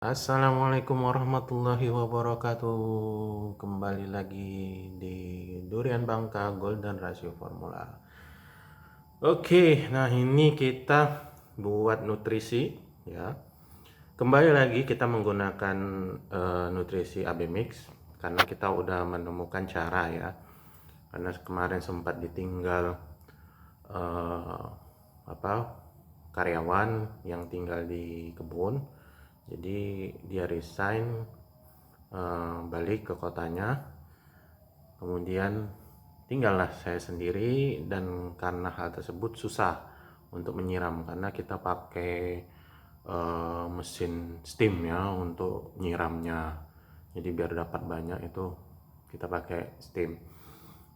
Assalamualaikum warahmatullahi wabarakatuh. Kembali lagi di Durian Bangka Golden Ratio Formula. Oke, nah ini kita buat nutrisi ya. Kembali lagi kita menggunakan nutrisi AB Mix karena kita udah menemukan cara ya. Karena kemarin sempat ditinggal eh, apa karyawan yang tinggal di kebun, jadi dia resign, balik ke kotanya, kemudian tinggallah saya sendiri. Dan karena hal tersebut susah untuk menyiram karena kita pakai mesin steam ya untuk nyiramnya, jadi biar dapat banyak itu kita pakai steam.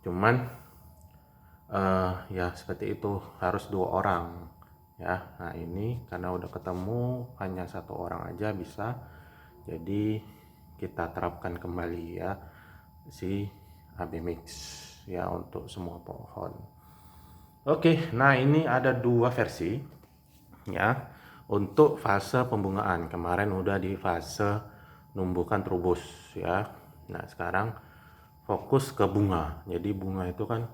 Cuman ya seperti itu, harus 2 orang ya. Nah ini karena udah ketemu hanya 1 orang aja bisa, jadi kita terapkan kembali ya si AB Mix ya untuk semua pohon. Oke, nah ini ada 2 versi ya. Untuk fase pembungaan kemarin udah di fase numbuhkan trubus ya. Nah sekarang fokus ke bunga. Jadi bunga itu kan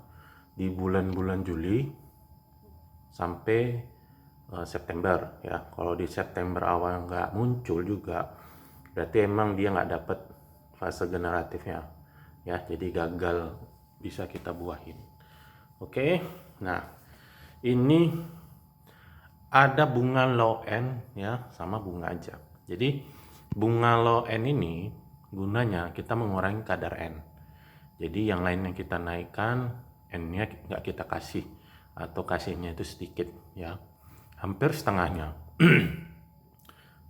di bulan-bulan Juli sampai September ya. Kalau di September awal nggak muncul juga, berarti emang dia nggak dapet fase generatifnya ya, jadi gagal bisa kita buahin. Oke, nah ini ada bunga low end ya sama bunga ajak. Jadi bunga low end ini gunanya kita mengurangi kadar N. Jadi yang lain yang kita naikkan, N-nya nggak kita kasih atau kasihnya itu sedikit ya, hampir setengahnya.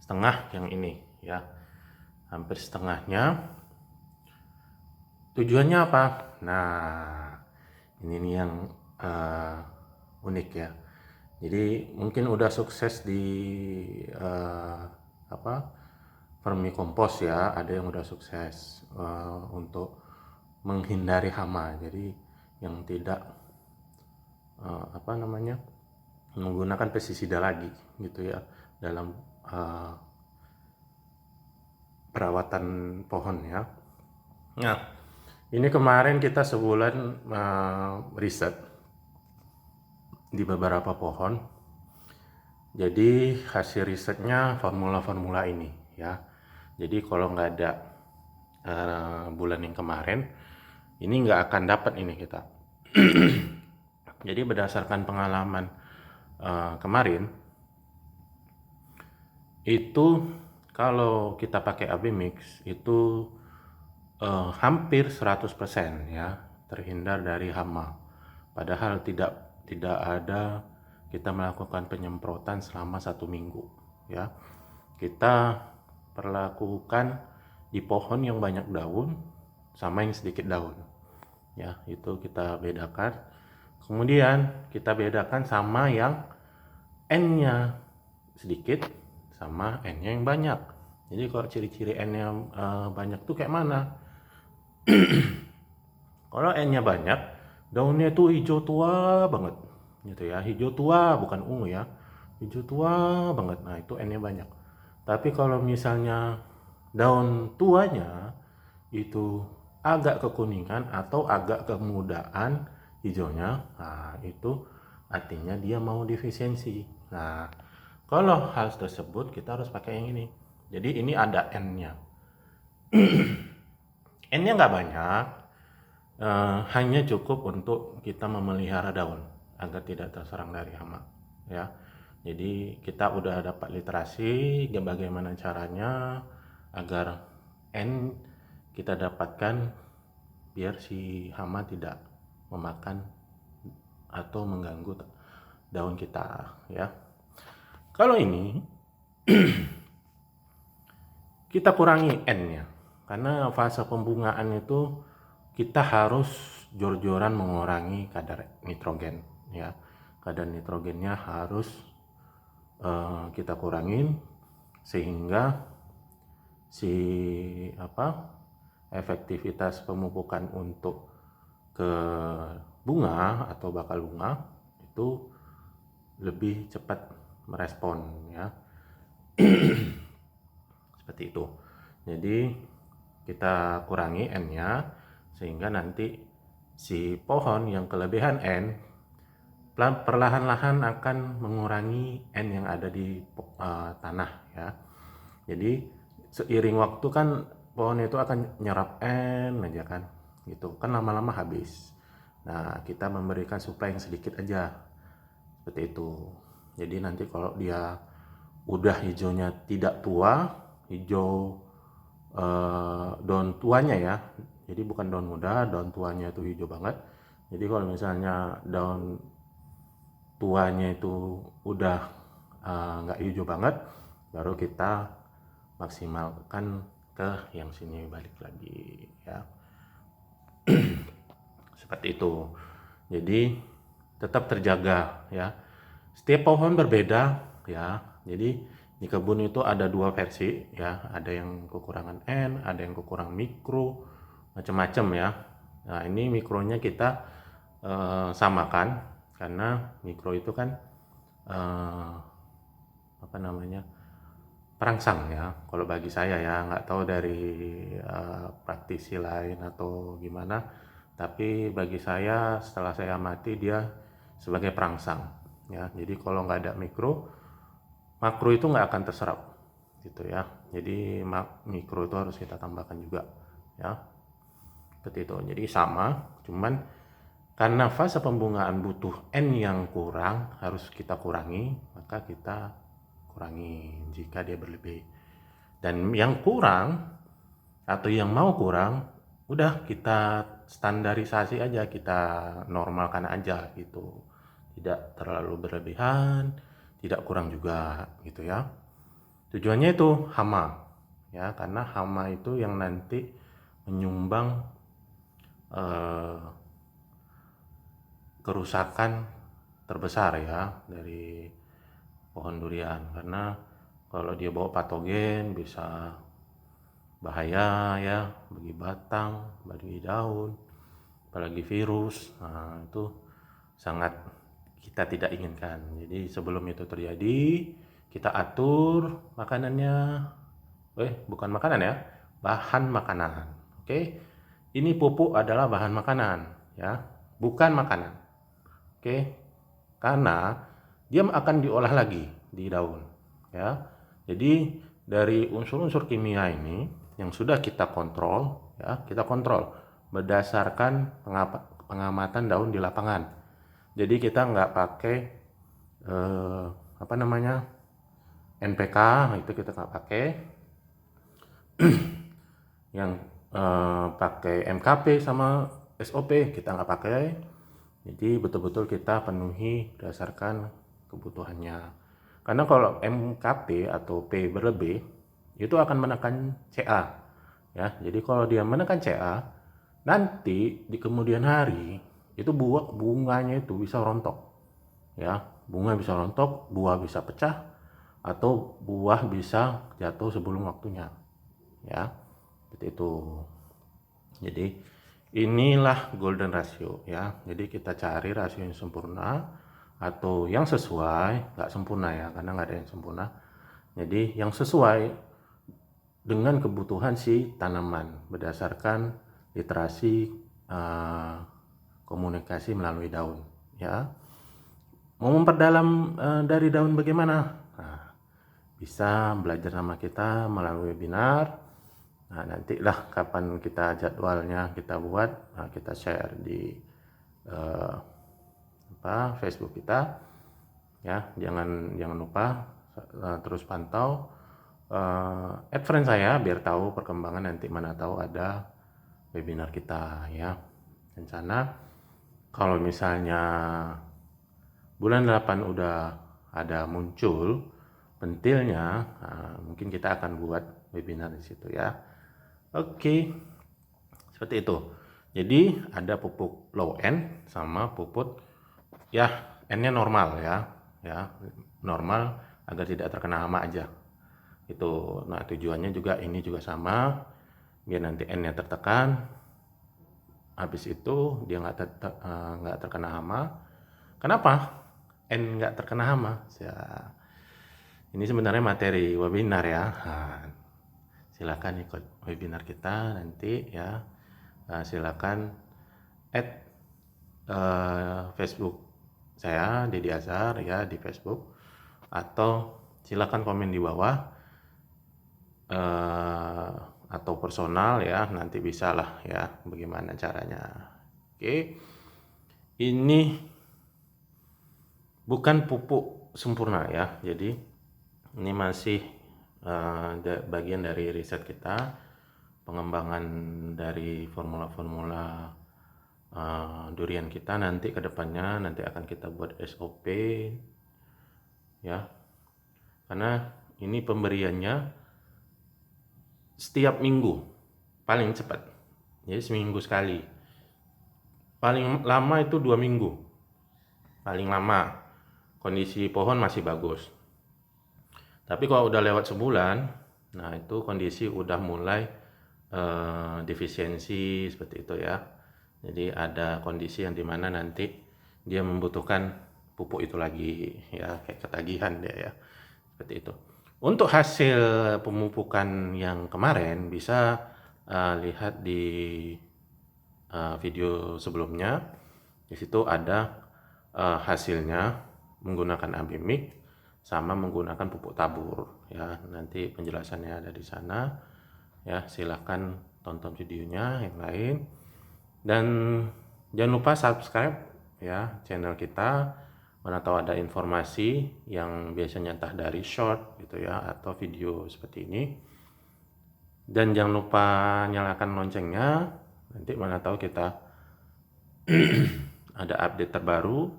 Setengah yang ini ya, hampir setengahnya. Tujuannya apa? Nah ini nih yang unik ya. Jadi mungkin udah sukses di apa vermicompost ya, ada yang udah sukses untuk menghindari hama. Jadi yang tidak apa namanya menggunakan pestisida lagi gitu ya dalam perawatan pohon ya. Nah ini kemarin kita sebulan riset di beberapa pohon. Jadi hasil risetnya formula-formula ini ya. Jadi kalau nggak ada bulan yang kemarin, ini nggak akan dapat ini kita. Jadi berdasarkan pengalaman kemarin, itu kalau kita pakai AB Mix itu hampir 100% ya terhindar dari hama. Padahal tidak ada kita melakukan penyemprotan selama 1 minggu ya. Kita perlakukan di pohon yang banyak daun sama yang sedikit daun ya, itu kita bedakan. Kemudian kita bedakan sama yang N-nya sedikit sama N-nya yang banyak. Jadi kalau ciri-ciri N-nya banyak tuh kayak mana? Kalau N-nya banyak, daunnya itu hijau tua banget gitu ya, hijau tua bukan ungu ya, hijau tua banget. Nah itu N-nya banyak. Tapi kalau misalnya daun tuanya itu agak kekuningan atau agak kemudaan hijaunya, nah itu artinya dia mau defisiensi. Nah kalau hal tersebut kita harus pakai yang ini. Jadi ini ada N-nya. N-nya nggak banyak, hanya cukup untuk kita memelihara daun agar tidak terserang dari hama ya. Jadi kita udah dapat literasi bagaimana caranya agar N kita dapatkan biar si hama tidak memakan atau mengganggu daun kita ya. Kalau ini kita kurangi N-nya karena fase pembungaan itu kita harus jor-joran mengurangi kadar nitrogen ya. Kadar nitrogennya harus kita kurangin sehingga si efektivitas pemupukan untuk ke bunga atau bakal bunga itu lebih cepat merespon ya. seperti itu. Jadi kita kurangi n-nya sehingga nanti si pohon yang kelebihan n perlahan-lahan akan mengurangi n yang ada di tanah ya. Jadi seiring waktu kan pohon itu akan nyerap n aja kan, gitu kan lama-lama habis. Nah kita memberikan suplai yang sedikit aja seperti itu. Jadi nanti kalau dia udah hijaunya tidak tua, hijau daun tuanya ya, jadi bukan daun muda, daun tuanya itu hijau banget. Jadi kalau misalnya daun tuanya itu udah nggak hijau banget, baru kita maksimalkan ke yang sini balik lagi ya. Seperti itu. Jadi tetap terjaga ya. Setiap pohon berbeda ya. Jadi di kebun itu ada dua versi ya. Ada yang kekurangan N, ada yang kekurangan mikro, macam-macam ya. Nah ini mikronya kita samakan karena mikro itu kan apa namanya, perangsang ya. Kalau bagi saya ya, nggak tahu dari praktisi lain atau gimana, tapi bagi saya setelah saya amati dia sebagai perangsang ya. Jadi kalau nggak ada mikro, makro itu nggak akan terserap gitu ya. Jadi mikro itu harus kita tambahkan juga ya, seperti itu. Jadi sama, cuman karena fase pembungaan butuh N yang kurang, harus kita kurangi, maka kita kurangi jika dia berlebih. Dan yang kurang atau yang mau kurang, udah kita standarisasi aja, kita normalkan aja gitu. Tidak terlalu berlebihan, tidak kurang juga gitu ya. Tujuannya itu hama ya, karena hama itu yang nanti menyumbang kerusakan terbesar ya dari pohon durian, karena kalau dia bawa patogen bisa bahaya ya bagi batang, bagi daun, apalagi virus. Nah, itu sangat kita tidak inginkan. Jadi sebelum itu terjadi, kita atur makanannya. Bukan makanan ya, bahan makanan. Oke. Ini pupuk adalah bahan makanan ya, bukan makanan. Oke. Karena dia akan diolah lagi di daun ya. Jadi dari unsur-unsur kimia ini yang sudah kita kontrol ya, kita kontrol berdasarkan pengamatan daun di lapangan. Jadi kita nggak pakai apa namanya, NPK, itu kita nggak pakai. Yang pakai MKP sama SOP kita nggak pakai. Jadi betul-betul kita penuhi berdasarkan kebutuhannya. Karena kalau MKP atau P berlebih itu akan menekan CA ya. Jadi kalau dia menekan CA, nanti di kemudian hari itu bunganya itu bisa rontok ya. Bunga bisa rontok, buah bisa pecah, atau buah bisa jatuh sebelum waktunya ya. Seperti itu. Jadi inilah golden ratio ya. Jadi kita cari rasio yang sempurna atau yang sesuai, nggak sempurna ya, karena nggak ada yang sempurna. Jadi yang sesuai dengan kebutuhan si tanaman berdasarkan literasi komunikasi melalui daun ya. Mau memperdalam dari daun bagaimana? Nah, bisa belajar sama kita melalui webinar. Nah, nantilah kapan kita jadwalnya kita buat, nah, kita share di Facebook kita ya. Jangan lupa terus pantau add friend saya biar tahu perkembangan, nanti mana tahu ada webinar kita ya. Rencana kalau misalnya bulan 8 udah ada muncul pentilnya, nah, mungkin kita akan buat webinar di situ ya. Oke, seperti itu. Jadi ada pupuk low N sama pupuk ya N-nya normal ya, normal agar tidak terkena hama aja. Itu. Nah tujuannya juga ini juga sama, biar nanti N-nya tertekan. Habis itu dia nggak terkena hama. Kenapa N nggak terkena hama? Ya, ini sebenarnya materi webinar ya. Nah, silakan ikut webinar kita nanti ya. Silakan add Facebook saya Deddy Azhar ya di Facebook, atau silakan komen di bawah atau personal ya, nanti bisa lah ya bagaimana caranya. Oke, ini bukan pupuk sempurna ya, jadi ini masih bagian dari riset kita, pengembangan dari formula-formula durian kita. Nanti kedepannya nanti akan kita buat SOP ya, karena ini pemberiannya setiap minggu paling cepat, jadi seminggu sekali, paling lama itu 2 minggu paling lama, kondisi pohon masih bagus. Tapi kalau udah lewat sebulan, nah itu kondisi udah mulai defisiensi seperti itu ya. Jadi ada kondisi yang dimana nanti dia membutuhkan pupuk itu lagi ya, kayak ketagihan dia ya, seperti itu. Untuk hasil pemupukan yang kemarin bisa lihat di video sebelumnya. Di situ ada hasilnya menggunakan Abimik sama menggunakan pupuk tabur ya. Nanti penjelasannya ada di sana ya, silahkan tonton videonya yang lain, dan jangan lupa subscribe ya channel kita, mana tahu ada informasi yang biasanya entah dari short gitu ya atau video seperti ini. Dan jangan lupa nyalakan loncengnya, nanti mana tahu kita ada update terbaru,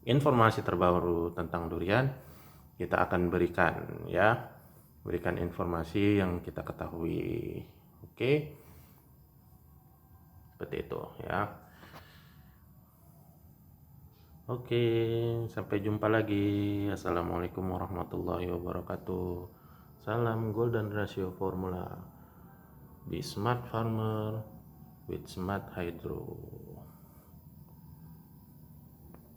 informasi terbaru tentang durian, kita akan berikan ya, berikan informasi yang kita ketahui. Oke, seperti itu ya. Oke, sampai jumpa lagi. Assalamualaikum warahmatullahi wabarakatuh. Salam Golden Ratio Formula. Be smart farmer with smart hydro.